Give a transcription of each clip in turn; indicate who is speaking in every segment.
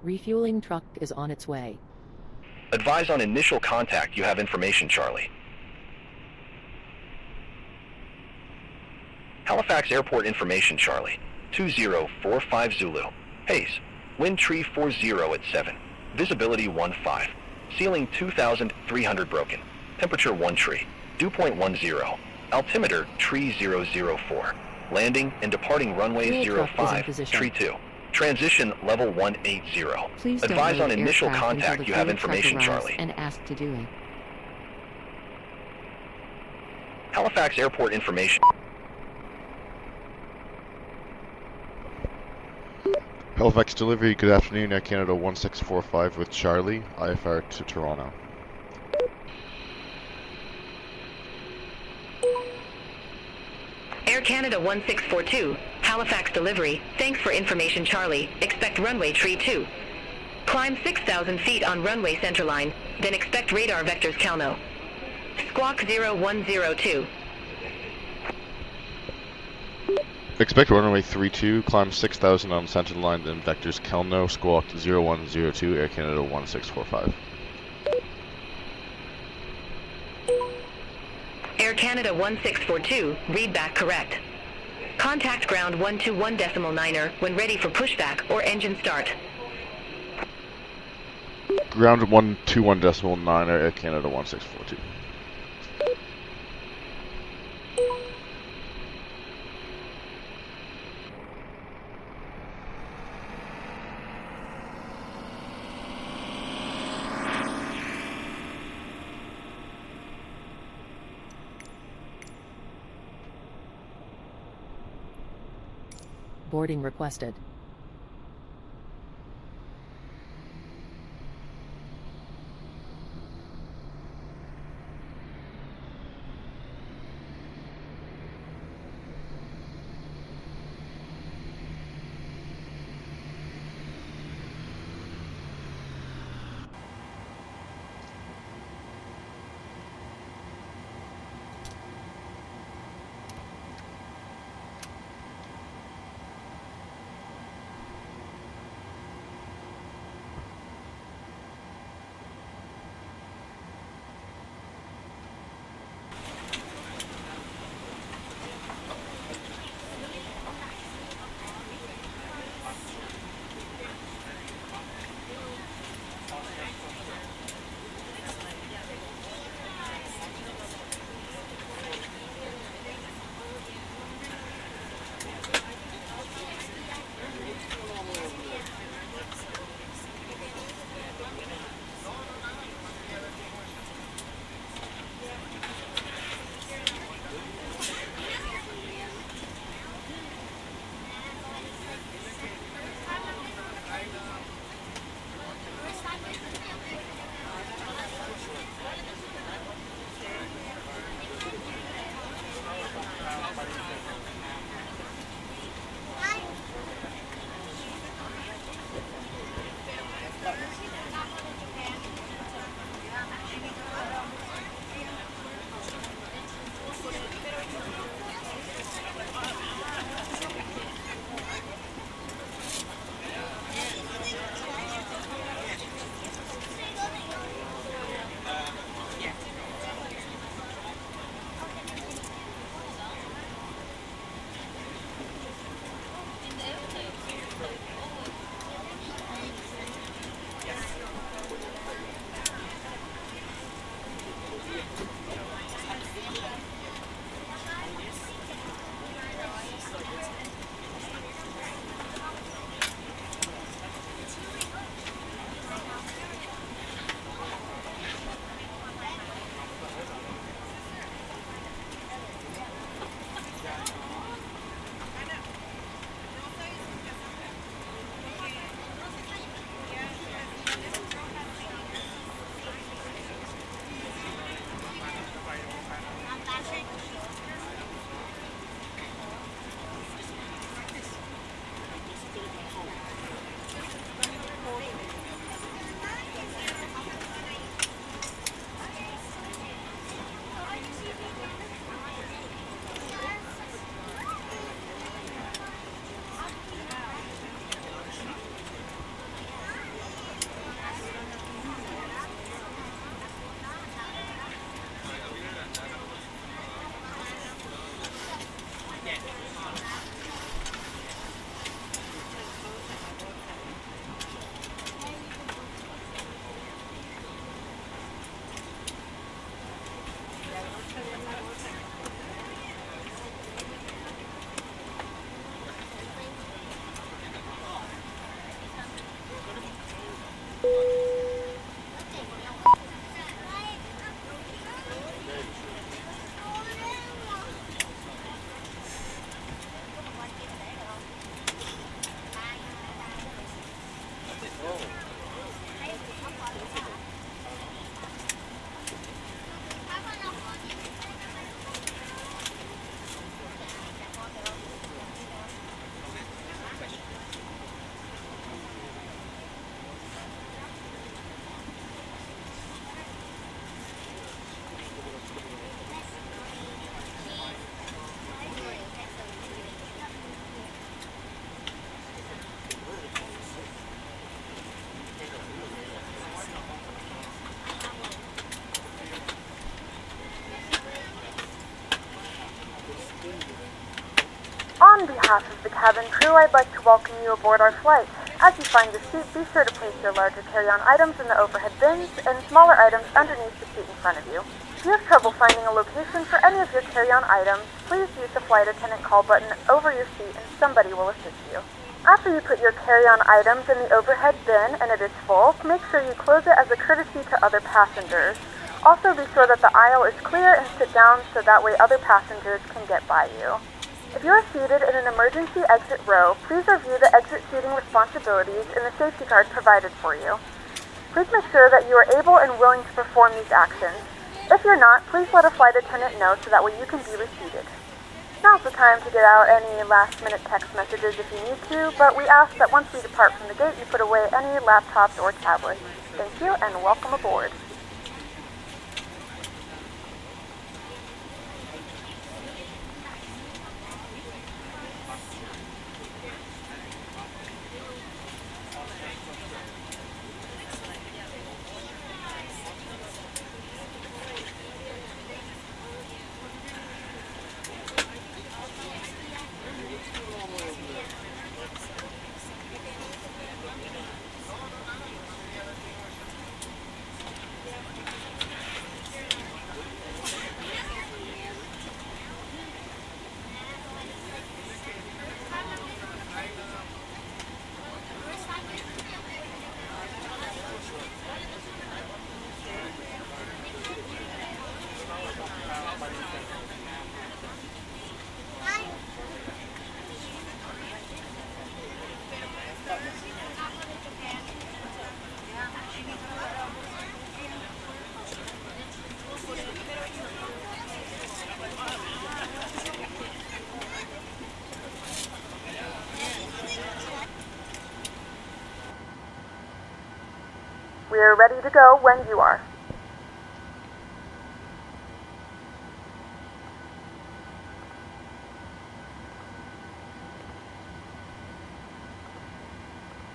Speaker 1: Refueling truck is on its way.
Speaker 2: Advise on initial contact. You have information, Charlie. Halifax Airport information, Charlie. 2045 Zulu. Haze. Wind tree 40 at 7. Visibility 15. Ceiling 2,300 broken. Temperature 1 tree. Dew point 10. Altimeter tree 004. Landing and departing runway
Speaker 1: Fuel truck is in
Speaker 2: 05,
Speaker 1: position.
Speaker 2: tree 2. Transition level 180.
Speaker 1: Please don't
Speaker 2: Advise on
Speaker 1: load
Speaker 2: initial
Speaker 1: aircraft until
Speaker 2: contact.
Speaker 1: the
Speaker 2: You have
Speaker 1: fuel truck
Speaker 2: information,
Speaker 1: arrives
Speaker 2: Charlie.
Speaker 1: and ask to do it.
Speaker 2: Halifax Airport information.
Speaker 3: Halifax delivery, good afternoon, Air Canada 1645 with Charlie, IFR to Toronto.
Speaker 4: Air Canada 1642, Halifax delivery, thanks for information Charlie, expect runway tree 2. Climb 6,000 feet on runway centerline, then expect radar vectors Calno. Squawk 0102.
Speaker 3: Expect runway 32, climb 6,000 on center line, then vectors Kelno, squawk 0102, Air Canada 1645.
Speaker 4: Air Canada 1642, read back correct. Contact ground 121.9er when ready for pushback or engine start.
Speaker 3: Ground 121.9, Air Canada 1642.
Speaker 1: Boarding requested.
Speaker 5: behalf of the cabin crew, I'd like to welcome you aboard our flight. As you find your seat, be sure to place your larger carry-on items in the overhead bins and smaller items underneath the seat in front of you. If you have trouble finding a location for any of your carry-on items, please use the flight attendant call button over your seat and somebody will assist you. After you put your carry-on items in the overhead bin and it is full, make sure you close it as a courtesy to other passengers. Also be sure that the aisle is clear and sit down so that way other passengers can get by you. If you are seated in an emergency exit row, please review the exit seating responsibilities in the safety card provided for you. Please make sure that you are able and willing to perform these actions. If you're not, please let a flight attendant know so that way you can be reseated. Now's the time to get out any last-minute text messages if you need to, but we ask that once we depart from the gate, you put away any laptops or tablets. Thank you, and welcome aboard. We're ready to go when you are.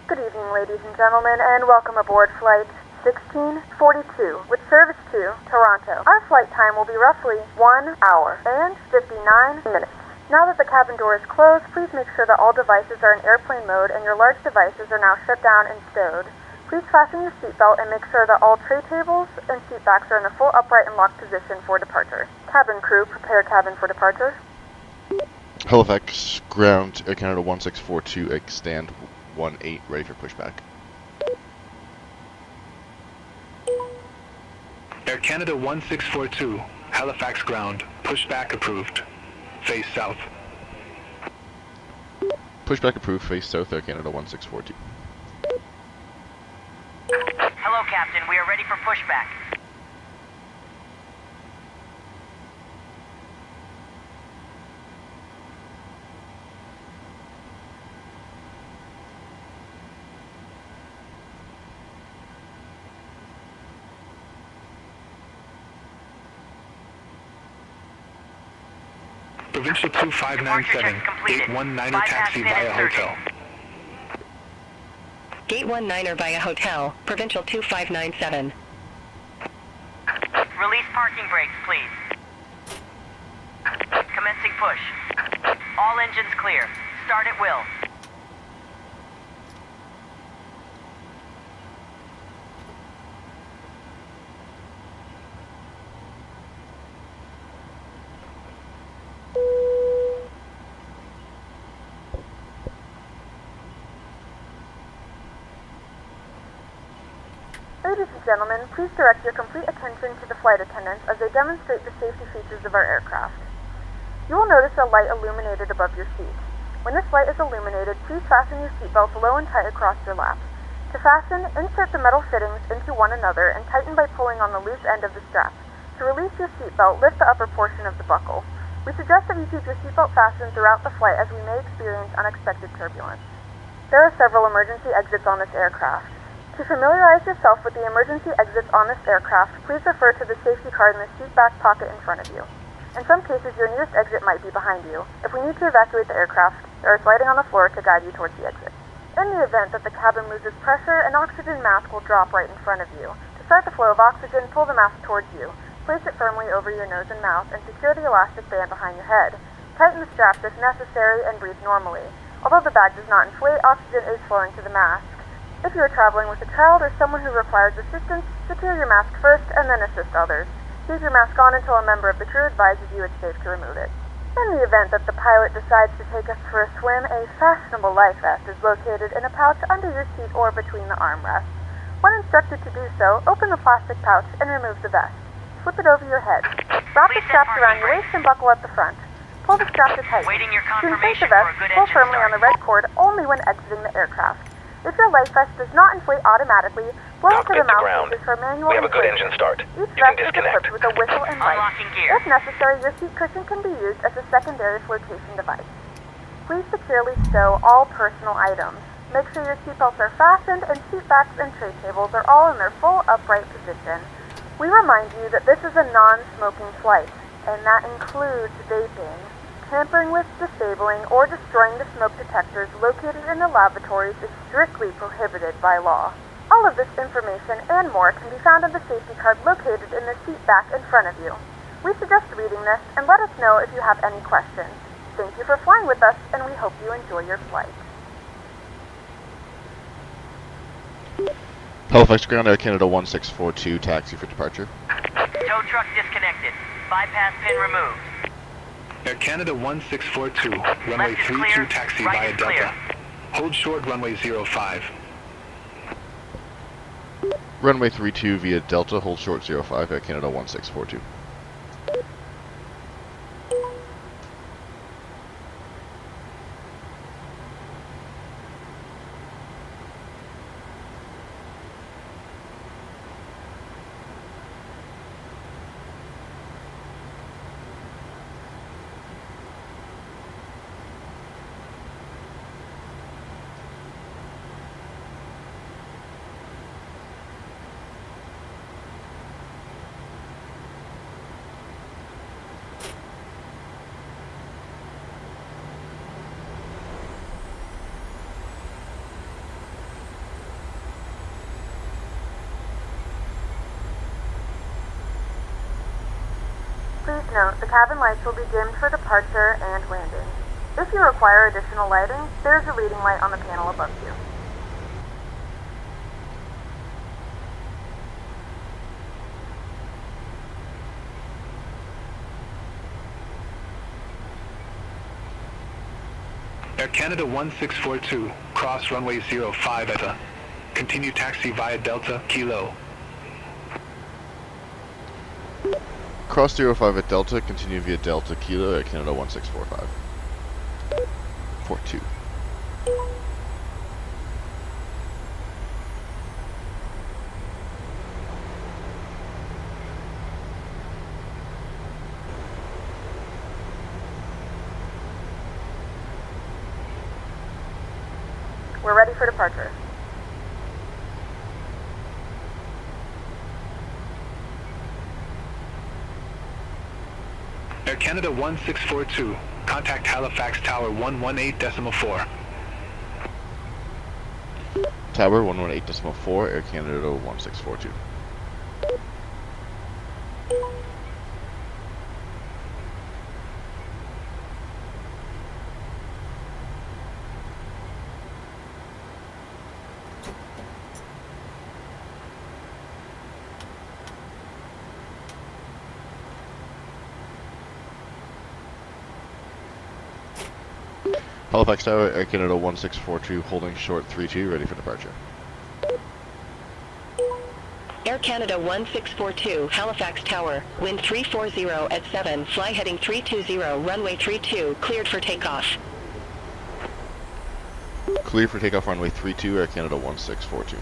Speaker 5: Good evening, ladies and gentlemen, and welcome aboard Flight 1642 with service to Toronto. Our flight time will be roughly 1 hour and 59 minutes. Now that the cabin door is closed, please make sure that all devices are in airplane mode and your large devices are now shut down and stowed. Please fasten your seatbelt and make sure that all tray tables and seat backs are in the full upright and locked position for departure. Cabin crew, prepare cabin for departure.
Speaker 3: Halifax, ground, Air Canada 1642, extend 18, ready for pushback.
Speaker 6: Air Canada 1642, Halifax ground, pushback approved. Face south.
Speaker 3: Pushback approved, face south, Air Canada 1642.
Speaker 7: Hello, Captain. We are ready for pushback.
Speaker 6: Provincial 2597, Gate 19er taxi via hotel.
Speaker 4: Gate 19er via hotel, Provincial 2597.
Speaker 7: Release parking brakes, please. Commencing push. All engines clear. Start at will.
Speaker 5: Ladies and gentlemen, please direct your complete attention to the flight attendants as they demonstrate the safety features of our aircraft. You will notice a light illuminated above your seat. When this light is illuminated, please fasten your seatbelts low and tight across your lap. To fasten, insert the metal fittings into one another and tighten by pulling on the loose end of the strap. To release your seatbelt, lift the upper portion of the buckle. We suggest that you keep your seatbelt fastened throughout the flight as we may experience unexpected turbulence. There are several emergency exits on this aircraft. To familiarize yourself with the emergency exits on this aircraft, please refer to the safety card in the seat back pocket in front of you. In some cases, your nearest exit might be behind you. If we need to evacuate the aircraft, there is lighting on the floor to guide you towards the exit. In the event that the cabin loses pressure, an oxygen mask will drop right in front of you. To start the flow of oxygen, pull the mask towards you. Place it firmly over your nose and mouth and secure the elastic band behind your head. Tighten the straps if necessary and breathe normally. Although the bag does not inflate, oxygen is flowing to the mask. If you are traveling with a child or someone who requires assistance, secure your mask first and then assist others. Keep your mask on until a member of the crew advises you it's safe to remove it. In the event that the pilot decides to take us for a swim, a fashionable life vest is located in a pouch under your seat or between the armrests. When instructed to do so, open the plastic pouch and remove the vest. Slip it over your head. Wrap the straps around your waist and buckle at the front. Pull the strap to tighten.
Speaker 7: Waiting your
Speaker 5: To inflate the
Speaker 7: confirmation for
Speaker 5: vest,
Speaker 7: a good
Speaker 5: pull
Speaker 7: engine
Speaker 5: firmly on
Speaker 7: start.
Speaker 5: the red cord only when exiting the aircraft. If your life vest does not inflate automatically, blow into the
Speaker 2: Cockpit to ground.
Speaker 5: mouthpieces for manual
Speaker 2: We have a good
Speaker 5: inflation.
Speaker 2: engine start.
Speaker 5: Each
Speaker 2: You can
Speaker 5: vest is
Speaker 2: disconnect.
Speaker 5: equipped with a whistle and light.
Speaker 7: Unlocking gear.
Speaker 5: If necessary, your seat cushion can be used as a secondary flotation device. Please securely stow all personal items. Make sure your seatbelts are fastened and seat backs and tray tables are all in their full upright position. We remind you that this is a non-smoking flight, and that includes vaping. Tampering with, disabling, or destroying the smoke detectors located in the lavatories is strictly prohibited by law. All of this information and more can be found on the safety card located in the seat back in front of you. We suggest reading this and let us know if you have any questions. Thank you for flying with us, and we hope you enjoy your flight.
Speaker 3: Halifax Ground, Air Canada 1642, taxi for departure.
Speaker 7: Tow truck disconnected. Bypass pin removed.
Speaker 6: Air Canada 1642, runway
Speaker 7: Left is
Speaker 6: 32
Speaker 7: clear,
Speaker 6: taxi
Speaker 7: right
Speaker 6: via
Speaker 7: is clear.
Speaker 6: Delta. Hold short runway 05.
Speaker 3: Runway 32 via Delta, hold short 05, Air Canada 1642.
Speaker 5: Please note, the cabin lights will be dimmed for departure and landing. If you require additional lighting, there is a reading light on the panel above you.
Speaker 6: Air Canada 1642, cross runway 05 at a. Continue taxi via Delta, Kilo.
Speaker 3: Cross 05 at Delta, continue via Delta Kilo, Air Canada 1645. 42.
Speaker 5: We're ready for departure.
Speaker 6: Air Canada 1642, contact Halifax Tower 118.4.
Speaker 3: Tower 118.4, Air Canada 1642. Halifax Tower, Air Canada 1642, holding short 32, ready for departure.
Speaker 4: Air Canada 1642, Halifax Tower, wind 340 at 7, fly heading 320, runway 32, cleared for takeoff.
Speaker 3: Clear for takeoff runway 32, Air Canada 1642.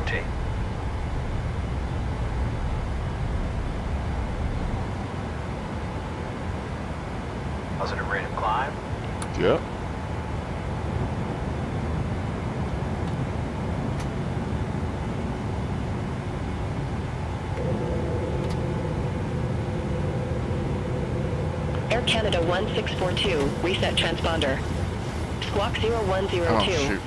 Speaker 2: T. Positive rate of climb.
Speaker 3: Yep.
Speaker 4: Air Canada 1642, reset transponder. Squawk 0102.
Speaker 3: Oh, shoot.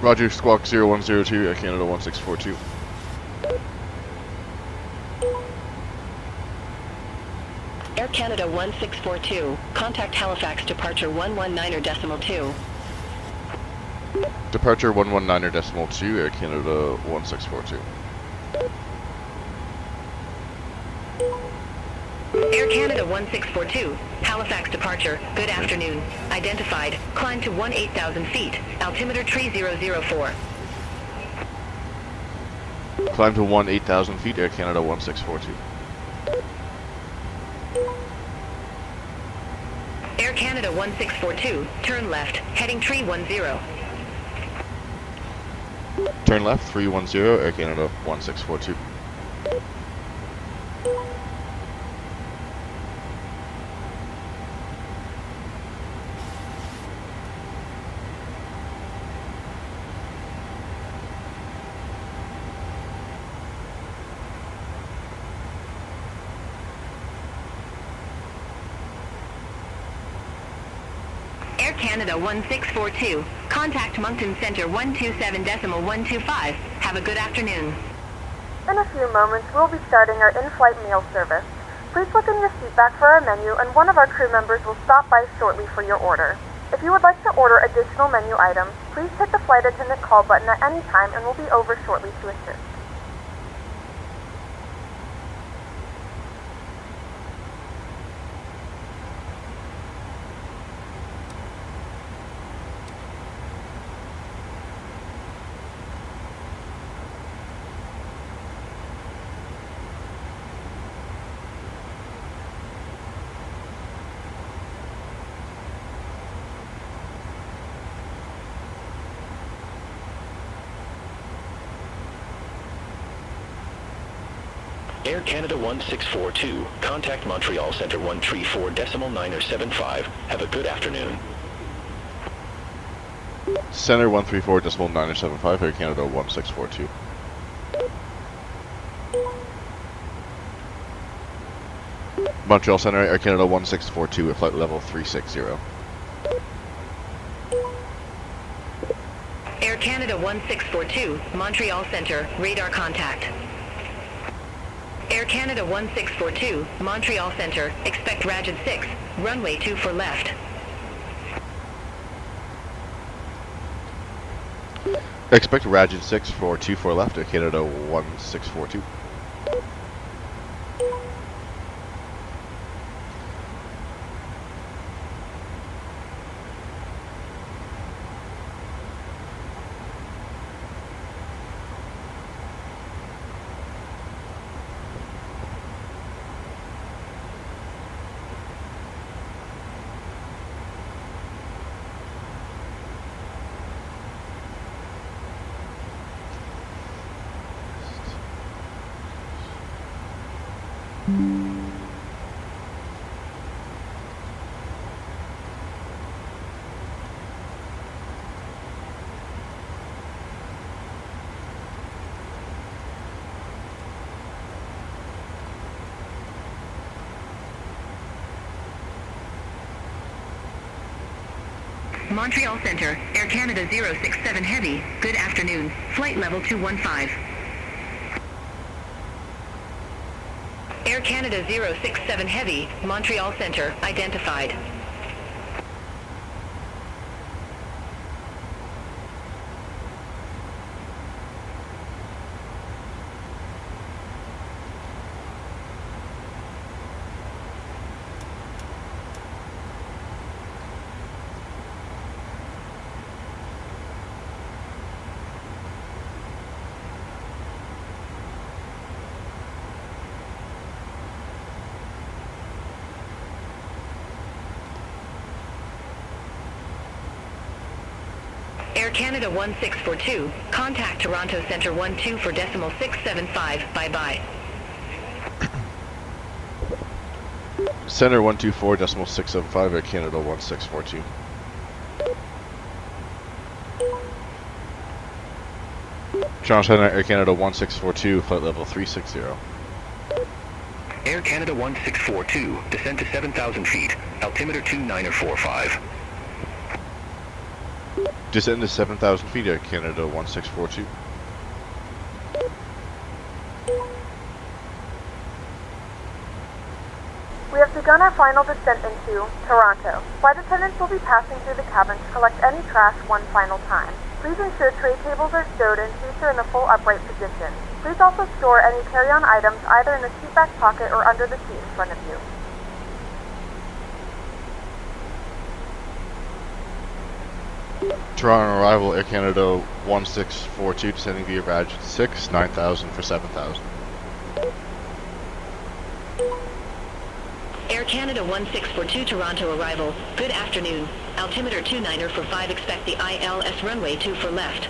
Speaker 3: Roger, Squawk 0102, Air Canada 1642.
Speaker 4: Air Canada 1642, contact Halifax departure 119.2.
Speaker 3: Departure 119.2, Air Canada 1642.
Speaker 4: Air Canada 1642, Halifax departure, good afternoon. Identified, climb to 18,000 feet, altimeter tree 004.
Speaker 3: Climb to 8,000 feet, Air Canada 1642.
Speaker 4: Air Canada 1642, turn left, heading tree 10.
Speaker 3: Turn left, 310, Air Canada 1642.
Speaker 4: Air Canada 1642, contact Moncton Center 127.125. Have a good afternoon.
Speaker 5: In a few moments, we'll be starting our in-flight meal service. Please look in your seat back for our menu, and one of our crew members will stop by shortly for your order. If you would like to order additional menu items, please hit the flight attendant call button at any time, and we'll be over shortly to assist.
Speaker 2: Air Canada 1642, contact Montreal Center 134.975. Have a good afternoon.
Speaker 3: Center 134.975, Air Canada 1642. Montreal Center, Air Canada 1642, at flight level 360.
Speaker 4: Air Canada 1642, Montreal Center, radar contact. Air Canada 1642, Montreal Center, expect Rajad 6, runway 2 for left.
Speaker 3: Expect Rajad 6 for 24 left, Air Canada 1642.
Speaker 4: Montreal Center, Air Canada 067 Heavy, good afternoon, flight level 215. Air Canada 067 Heavy, Montreal Center, identified. Air Canada 1642, contact Toronto Center 12 for decimal 675, bye-bye.
Speaker 3: Center 124 decimal 675 Air Canada 1642. Toronto Center Air Canada 1642, flight level 360.
Speaker 2: Air Canada 1642, descend to 7,000 feet, altimeter 2945.
Speaker 3: Descend to 7,000 feet Air Canada 1642.
Speaker 5: We have begun our final descent into Toronto. Flight attendants will be passing through the cabin to collect any trash one final time. Please ensure tray tables are stowed and seats are in the full upright position. Please also store any carry-on items either in the seat back pocket or under the seat in front of you.
Speaker 3: Toronto arrival Air Canada 1642, descending via badge 6, 9,000 for 7,000.
Speaker 4: Air Canada 1642 Toronto arrival. Good afternoon. Altimeter 29er for 5, expect the ILS runway 2 for left.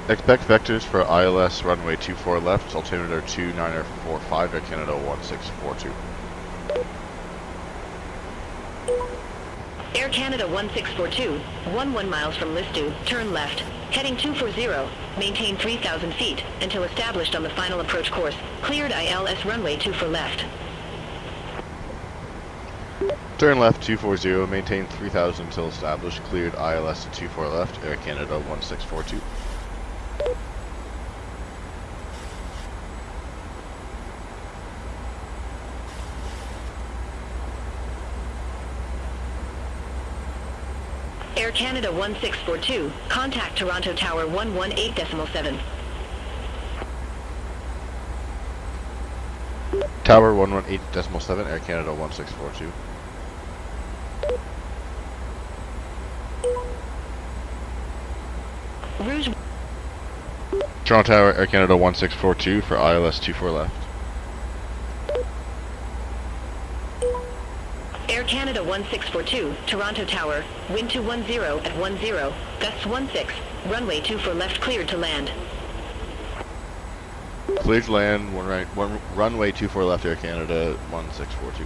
Speaker 3: Expect vectors for ILS runway 24 left, altimeter 29er for 5 Air Canada 1642.
Speaker 4: Air Canada 1642, 11 miles from Listu, turn left, heading 240, maintain 3,000 feet, until established on the final approach course, cleared ILS runway 2 for left.
Speaker 3: Turn left 240, maintain 3,000 until established, cleared ILS to 24 left, Air Canada 1642.
Speaker 4: Air Canada 1642, contact Toronto Tower 118.7.
Speaker 3: Tower 118.7, Air Canada 1642.
Speaker 4: Rouge.
Speaker 3: Toronto Tower, Air Canada 1642 for ILS 24 left.
Speaker 4: Air Canada 1642, Toronto Tower, wind 210 at 10, gusts 16, runway 2 for left, cleared to land.
Speaker 3: Cleared to land, runway 24 left, Air Canada 1642.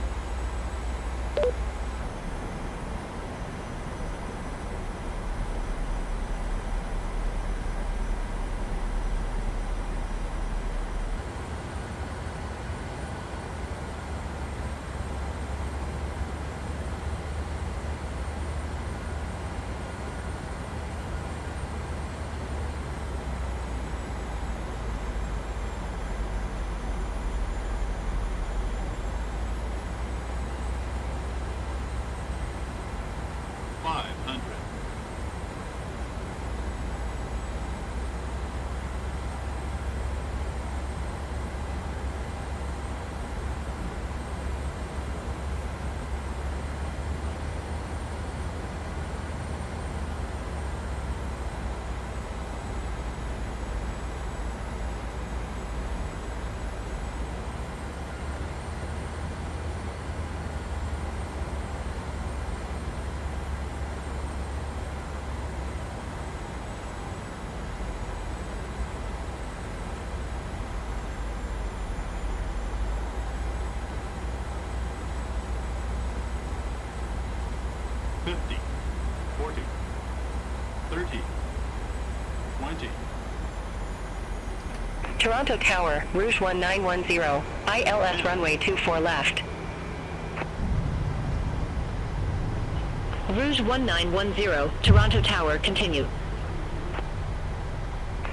Speaker 4: Toronto Tower, Rouge 1910, ILS runway 24 left. Rouge 1910, Toronto Tower, continue.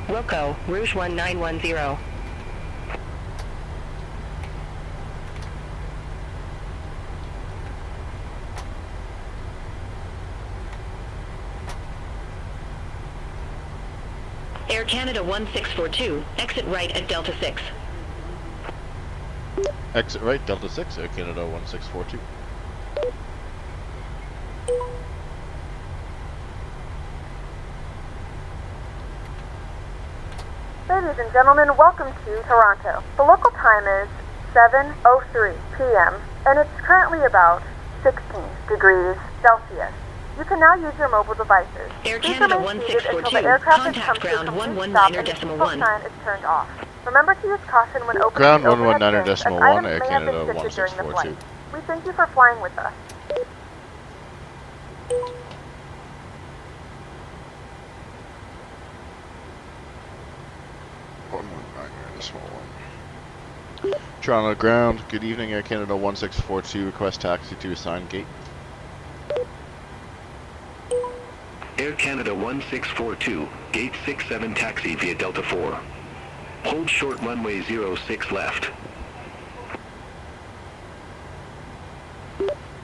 Speaker 4: Wilco, Rouge 1910. Air Canada 1642, exit right at Delta 6.
Speaker 3: Exit right, Delta 6, Air Canada 1642.
Speaker 5: Ladies and gentlemen, welcome to Toronto. The local time is 7:03 p.m. and it's currently about 16 degrees Celsius. You can now use your mobile devices.
Speaker 4: Air
Speaker 5: Please
Speaker 4: Canada
Speaker 5: remain seated until the
Speaker 4: 1642,
Speaker 5: aircraft has
Speaker 4: contact
Speaker 5: come to a
Speaker 4: ground
Speaker 5: complete stop and the
Speaker 4: 119.1.
Speaker 5: seatbelt sign is turned off. Remember to use caution when opening
Speaker 3: Ground
Speaker 5: the overhead bins, as
Speaker 3: 119.1,
Speaker 5: items
Speaker 3: Air
Speaker 5: may have been
Speaker 3: Canada
Speaker 5: shifted during the
Speaker 3: 1642.
Speaker 5: flight. We thank you for flying with us.
Speaker 3: Toronto ground, good evening, Air Canada 1642, request taxi to assigned gate.
Speaker 6: Air Canada 1642, gate 67 taxi via Delta 4. Hold short runway 06 left.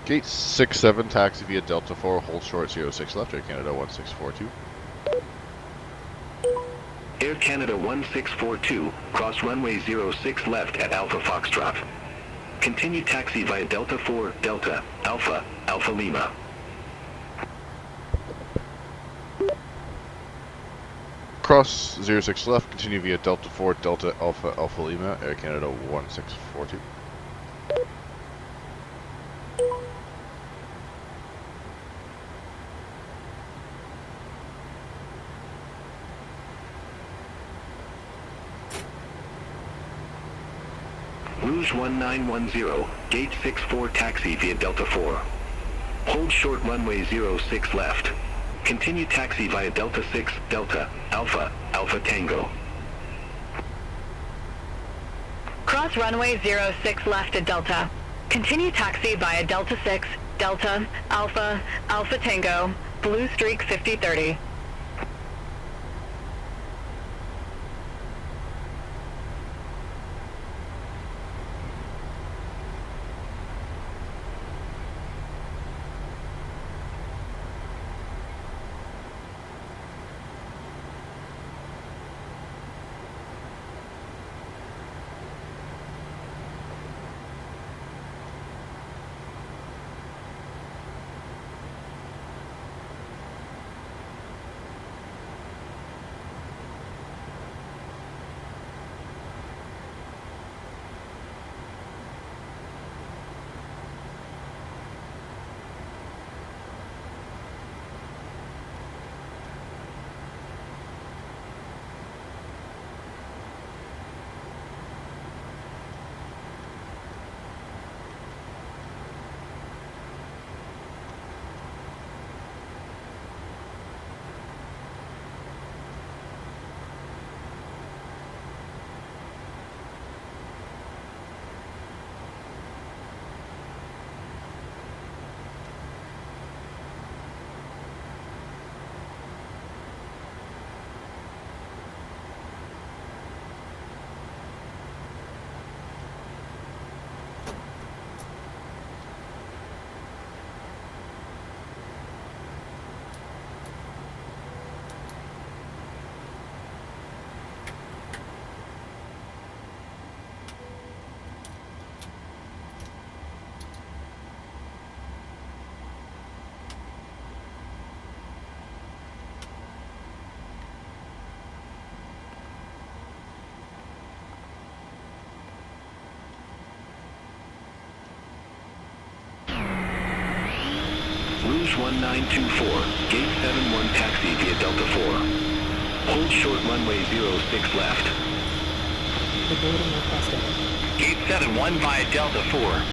Speaker 3: Gate 67, taxi via Delta 4, hold short 06 left, Air Canada 1642.
Speaker 6: Air Canada 1642, cross runway 06 left at Alpha Foxtrot. Continue taxi via Delta 4, Delta, Alpha, Alpha Lima.
Speaker 3: Cross 06 left, continue via Delta 4, Delta, Alpha, Alpha Lima, Air Canada 1642.
Speaker 6: Rouge 1910, gate 64 taxi via Delta 4. Hold short runway 06 left. Continue taxi via Delta 6, Delta, Alpha, Alpha Tango.
Speaker 4: Cross runway 06 left at Delta. Continue taxi via Delta 6, Delta, Alpha, Alpha Tango, Blue Streak 5030.
Speaker 6: Rouge 1924, gate 71 taxi via Delta 4. Hold short runway 06 left.
Speaker 1: The boarding requested.
Speaker 2: Gate 71 via Delta 4.